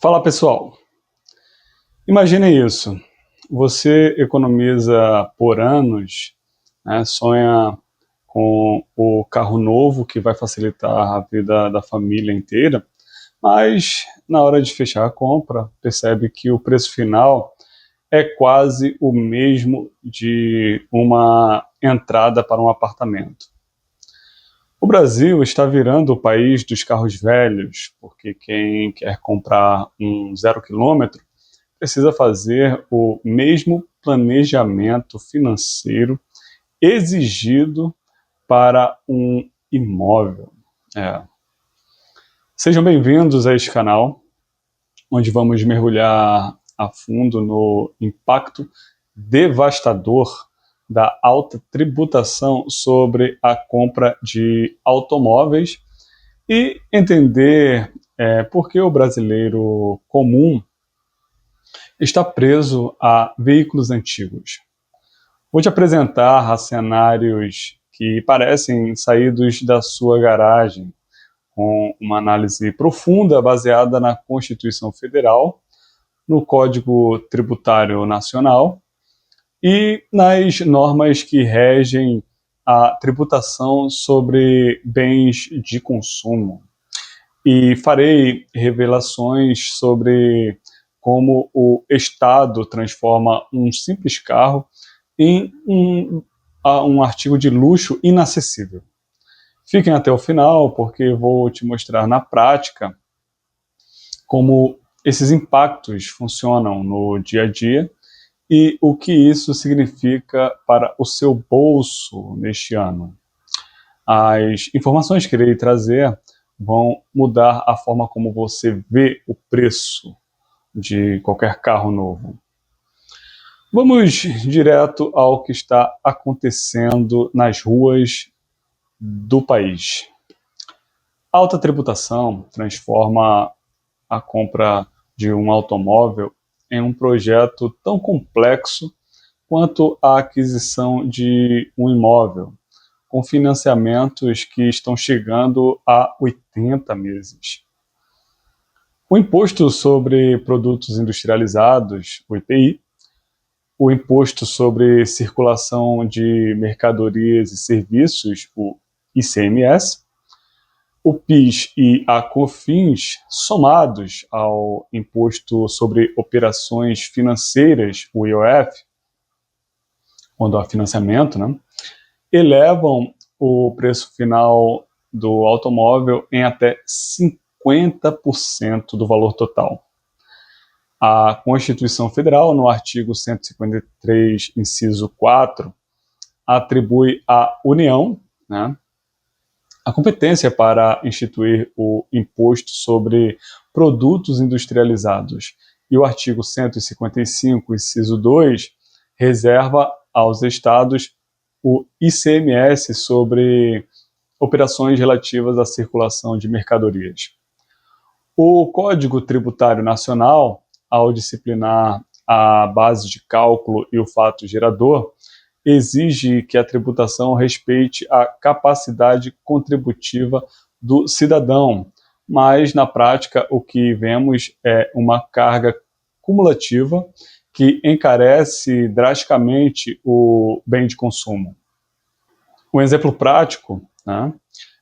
Fala pessoal, imaginem isso, você economiza por anos, né, sonha com o carro novo que vai facilitar a vida da família inteira, mas na hora de fechar a compra percebe que o preço final é quase o mesmo de uma entrada para um apartamento. O Brasil está virando o país dos carros velhos, porque quem quer comprar um 0 km precisa fazer o mesmo planejamento financeiro exigido para um imóvel. É. Sejam bem-vindos a este canal, onde vamos mergulhar a fundo no impacto devastador da alta tributação sobre a compra de automóveis e entender por que o brasileiro comum está preso a veículos antigos. Vou te apresentar cenários que parecem saídos da sua garagem, com uma análise profunda baseada na Constituição Federal, no Código Tributário Nacional e nas normas que regem a tributação sobre bens de consumo. E farei revelações sobre como o Estado transforma um simples carro em um artigo de luxo inacessível. Fiquem até o final, porque vou te mostrar na prática como esses impactos funcionam no dia a dia e o que isso significa para o seu bolso neste ano. As informações que irei trazer vão mudar a forma como você vê o preço de qualquer carro novo. Vamos direto ao que está acontecendo nas ruas do país. A alta tributação transforma a compra de um automóvel em um projeto tão complexo quanto a aquisição de um imóvel, com financiamentos que estão chegando a 80 meses. O Imposto sobre Produtos Industrializados, o IPI, o Imposto sobre Circulação de Mercadorias e Serviços, o ICMS, o PIS e a COFINS, somados ao Imposto sobre Operações Financeiras, o IOF, quando há financiamento, né, elevam o preço final do automóvel em até 50% do valor total. A Constituição Federal, no artigo 153, inciso 4, atribui à União, né, a competência para instituir o Imposto sobre Produtos Industrializados. E o artigo 155, inciso 2, reserva aos estados o ICMS sobre operações relativas à circulação de mercadorias. O Código Tributário Nacional, ao disciplinar a base de cálculo e o fato gerador, exige que a tributação respeite a capacidade contributiva do cidadão, mas na prática o que vemos é uma carga cumulativa que encarece drasticamente o bem de consumo. Um exemplo prático, né?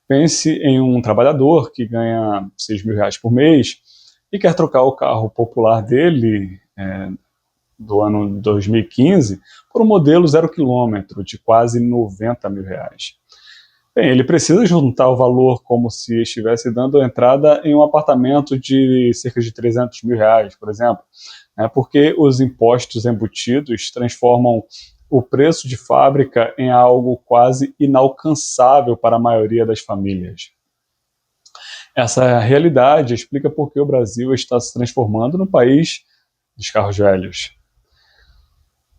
Pense em um trabalhador que ganha R$ 6.000 por mês e quer trocar o carro popular dele do ano 2015 por um modelo 0 km de quase R$ 90 mil. Bem, ele precisa juntar o valor como se estivesse dando entrada em um apartamento de cerca de R$ 300 mil, por exemplo, né, porque os impostos embutidos transformam o preço de fábrica em algo quase inalcançável para a maioria das famílias. Essa realidade explica por que o Brasil está se transformando no país dos carros velhos.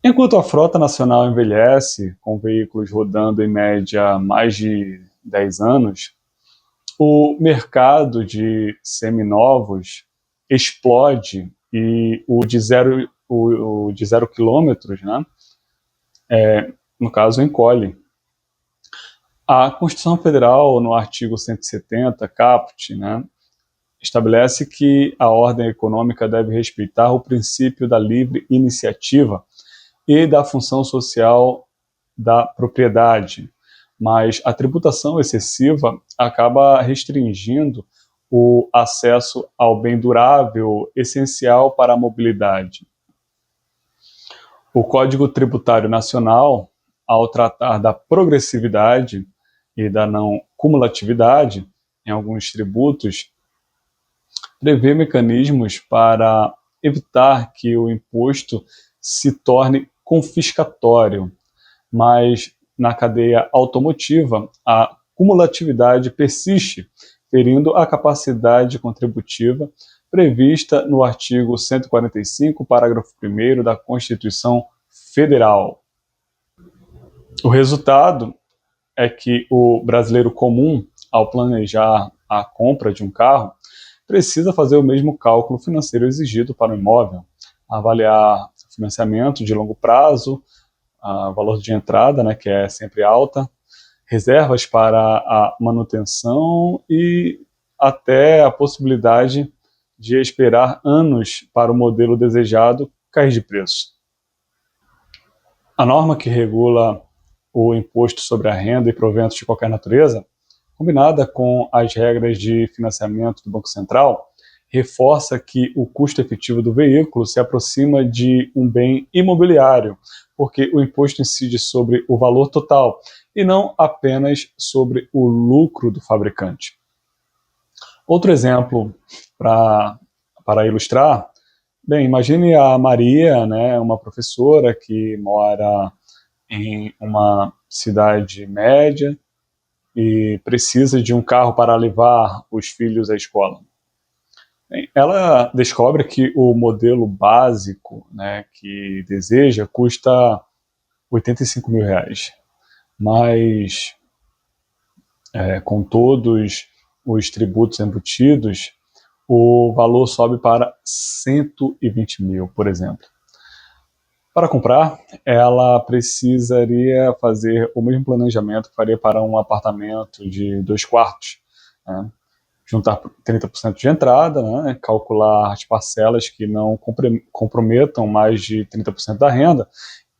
Enquanto a frota nacional envelhece, com veículos rodando em média mais de 10 anos, o mercado de seminovos explode e o de zero quilômetros, né, no caso, encolhe. A Constituição Federal, no artigo 170, caput, né, estabelece que a ordem econômica deve respeitar o princípio da livre iniciativa e da função social da propriedade, mas a tributação excessiva acaba restringindo o acesso ao bem durável essencial para a mobilidade. O Código Tributário Nacional, ao tratar da progressividade e da não cumulatividade em alguns tributos, prevê mecanismos para evitar que o imposto se torne confiscatório, mas na cadeia automotiva a cumulatividade persiste, ferindo a capacidade contributiva prevista no artigo 145, parágrafo 1º da Constituição Federal. O resultado é que o brasileiro comum, ao planejar a compra de um carro, precisa fazer o mesmo cálculo financeiro exigido para o imóvel, avaliar financiamento de longo prazo, valor de entrada, né, que é sempre alta, reservas para a manutenção e até a possibilidade de esperar anos para o modelo desejado cair de preço. A norma que regula o imposto sobre a renda e proventos de qualquer natureza, combinada com as regras de financiamento do Banco Central, reforça que o custo efetivo do veículo se aproxima de um bem imobiliário, porque o imposto incide sobre o valor total e não apenas sobre o lucro do fabricante. Outro exemplo para ilustrar, bem, imagine a Maria, né, uma professora que mora em uma cidade média e precisa de um carro para levar os filhos à escola. Ela descobre que o modelo básico, né, que deseja custa R$ 85 mil, mas com todos os tributos embutidos, o valor sobe para 120 mil, por exemplo. Para comprar, ela precisaria fazer o mesmo planejamento que faria para um apartamento de 2 quartos, né? Juntar 30% de entrada, né? Calcular as parcelas que não comprometam mais de 30% da renda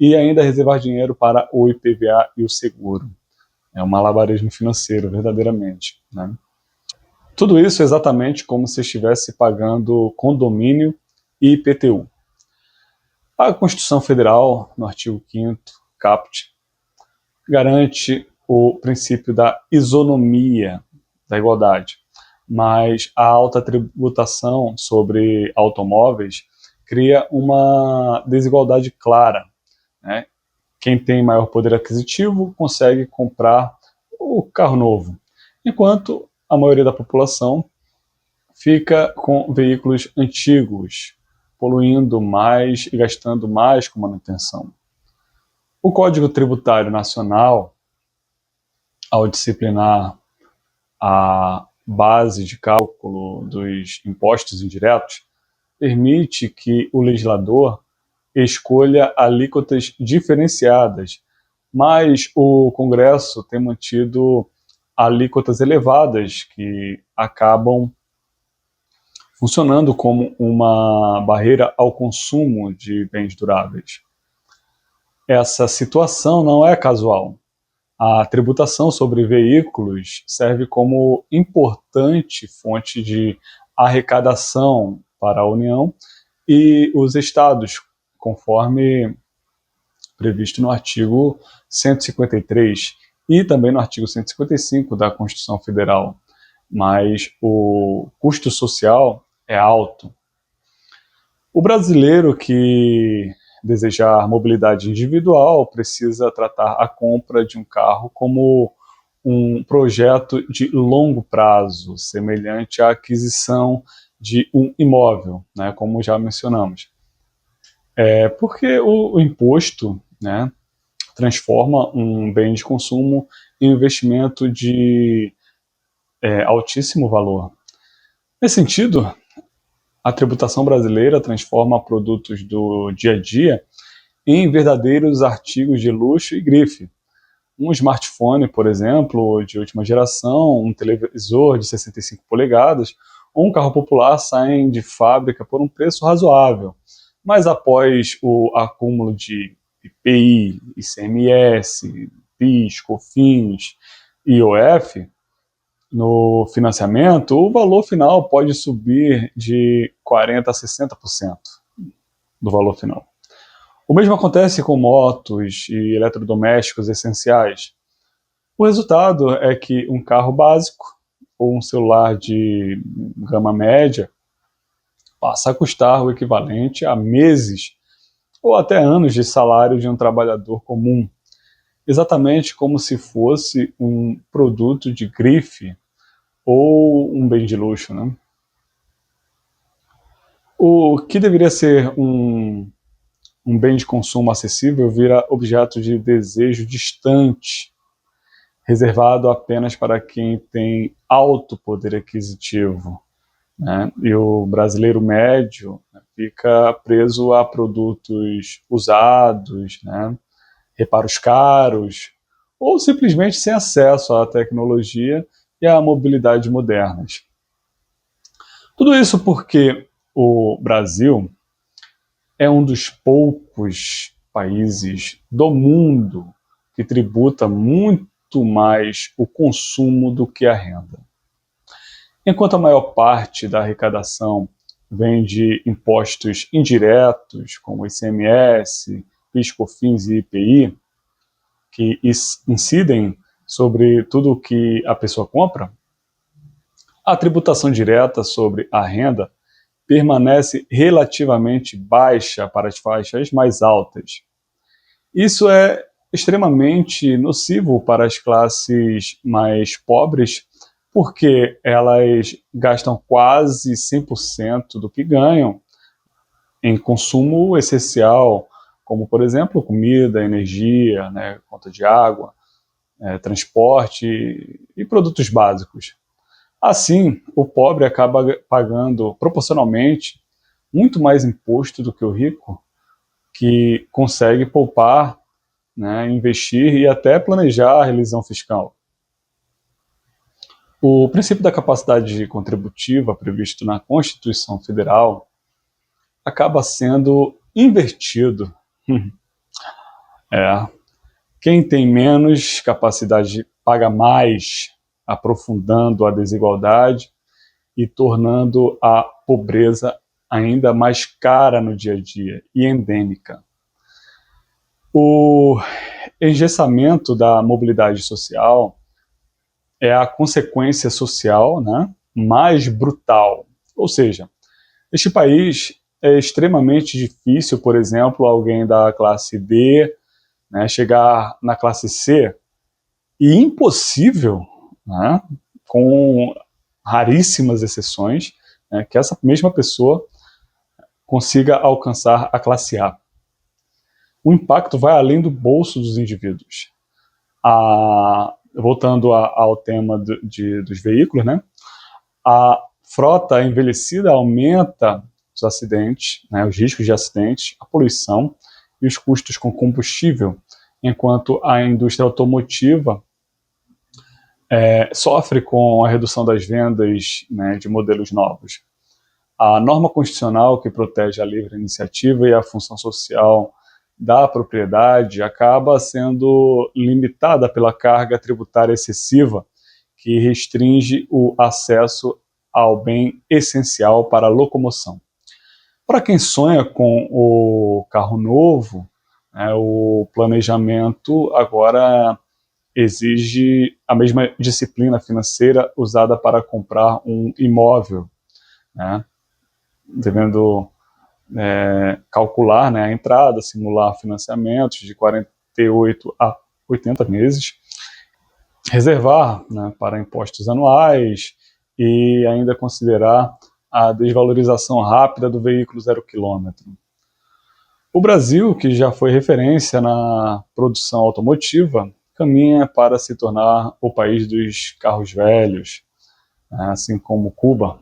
e ainda reservar dinheiro para o IPVA e o seguro. É um malabarismo financeiro, verdadeiramente, né? Tudo isso exatamente como se estivesse pagando condomínio e IPTU. A Constituição Federal, no artigo 5º, caput, garante o princípio da isonomia, da igualdade, mas a alta tributação sobre automóveis cria uma desigualdade clara, né? Quem tem maior poder aquisitivo consegue comprar o carro novo, enquanto a maioria da população fica com veículos antigos, poluindo mais e gastando mais com manutenção. O Código Tributário Nacional, ao disciplinar a base de cálculo dos impostos indiretos, permite que o legislador escolha alíquotas diferenciadas, mas o Congresso tem mantido alíquotas elevadas que acabam funcionando como uma barreira ao consumo de bens duráveis. Essa situação não é casual. A tributação sobre veículos serve como importante fonte de arrecadação para a União e os estados, conforme previsto no artigo 153 e também no artigo 155 da Constituição Federal. Mas o custo social é alto. O brasileiro que desejar mobilidade individual precisa tratar a compra de um carro como um projeto de longo prazo, semelhante à aquisição de um imóvel, né, como já mencionamos. Porque o imposto, né, transforma um bem de consumo em um investimento de altíssimo valor. Nesse sentido, a tributação brasileira transforma produtos do dia a dia em verdadeiros artigos de luxo e grife. Um smartphone, por exemplo, de última geração, um televisor de 65 polegadas ou um carro popular saem de fábrica por um preço razoável, mas após o acúmulo de IPI, ICMS, PIS, COFINS e IOF no financiamento, o valor final pode subir de 40% a 60% do valor final. O mesmo acontece com motos e eletrodomésticos essenciais. O resultado é que um carro básico ou um celular de gama média passa a custar o equivalente a meses ou até anos de salário de um trabalhador comum, exatamente como se fosse um produto de grife ou um bem de luxo, né? O que deveria ser um bem de consumo acessível vira objeto de desejo distante, reservado apenas para quem tem alto poder aquisitivo, né? E o brasileiro médio, né, fica preso a produtos usados, né, reparos caros, ou simplesmente sem acesso à tecnologia e à mobilidade modernas. Tudo isso porque o Brasil é um dos poucos países do mundo que tributa muito mais o consumo do que a renda. Enquanto a maior parte da arrecadação vem de impostos indiretos, como ICMS, PIS, COFINS e IPI, que incidem sobre tudo o que a pessoa compra, a tributação direta sobre a renda permanece relativamente baixa para as faixas mais altas. Isso é extremamente nocivo para as classes mais pobres, porque elas gastam quase 100% do que ganham em consumo essencial, como, por exemplo, comida, energia, né, conta de água, transporte e produtos básicos. Assim, o pobre acaba pagando proporcionalmente muito mais imposto do que o rico, que consegue poupar, né, investir e até planejar a revisão fiscal. O princípio da capacidade contributiva previsto na Constituição Federal acaba sendo invertido. Quem tem menos capacidade paga mais, aprofundando a desigualdade e tornando a pobreza ainda mais cara no dia a dia e endêmica. O engessamento da mobilidade social é a consequência social, né, mais brutal. Ou seja, este país é extremamente difícil, por exemplo, alguém da classe D, né, chegar na classe C, e impossível, né, com raríssimas exceções, né, que essa mesma pessoa consiga alcançar a classe A. O impacto vai além do bolso dos indivíduos. Voltando ao tema dos veículos, né, a frota envelhecida aumenta os acidentes, né, os riscos de acidentes, a poluição e os custos com combustível, enquanto a indústria automotiva sofre com a redução das vendas, né, de modelos novos. A norma constitucional que protege a livre iniciativa e a função social da propriedade acaba sendo limitada pela carga tributária excessiva, que restringe o acesso ao bem essencial para a locomoção. Para quem sonha com o carro novo, né, o planejamento agora exige a mesma disciplina financeira usada para comprar um imóvel, né, devendo calcular, né, a entrada, simular financiamentos de 48 a 80 meses, reservar, né, para impostos anuais e ainda considerar a desvalorização rápida do veículo 0 quilômetro. O Brasil, que já foi referência na produção automotiva, caminha para se tornar o país dos carros velhos, né, assim como Cuba,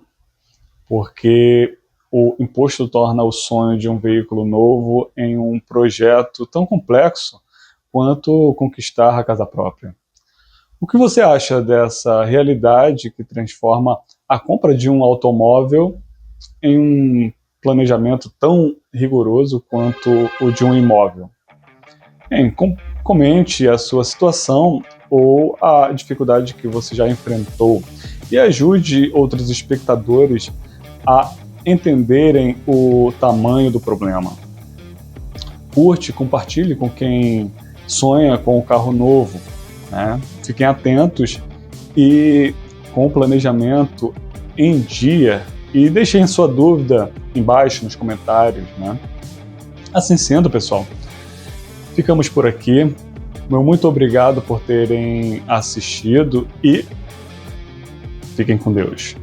porque o imposto torna o sonho de um veículo novo em um projeto tão complexo quanto conquistar a casa própria. O que você acha dessa realidade que transforma a compra de um automóvel em um planejamento tão rigoroso quanto o de um imóvel? Bem, comente a sua situação ou a dificuldade que você já enfrentou e ajude outros espectadores a entenderem o tamanho do problema. Curte, compartilhe com quem sonha com um carro novo, né? Fiquem atentos e com o planejamento em dia, e deixem sua dúvida embaixo nos comentários, né? Assim sendo, pessoal, ficamos por aqui. Meu muito obrigado por terem assistido e fiquem com Deus.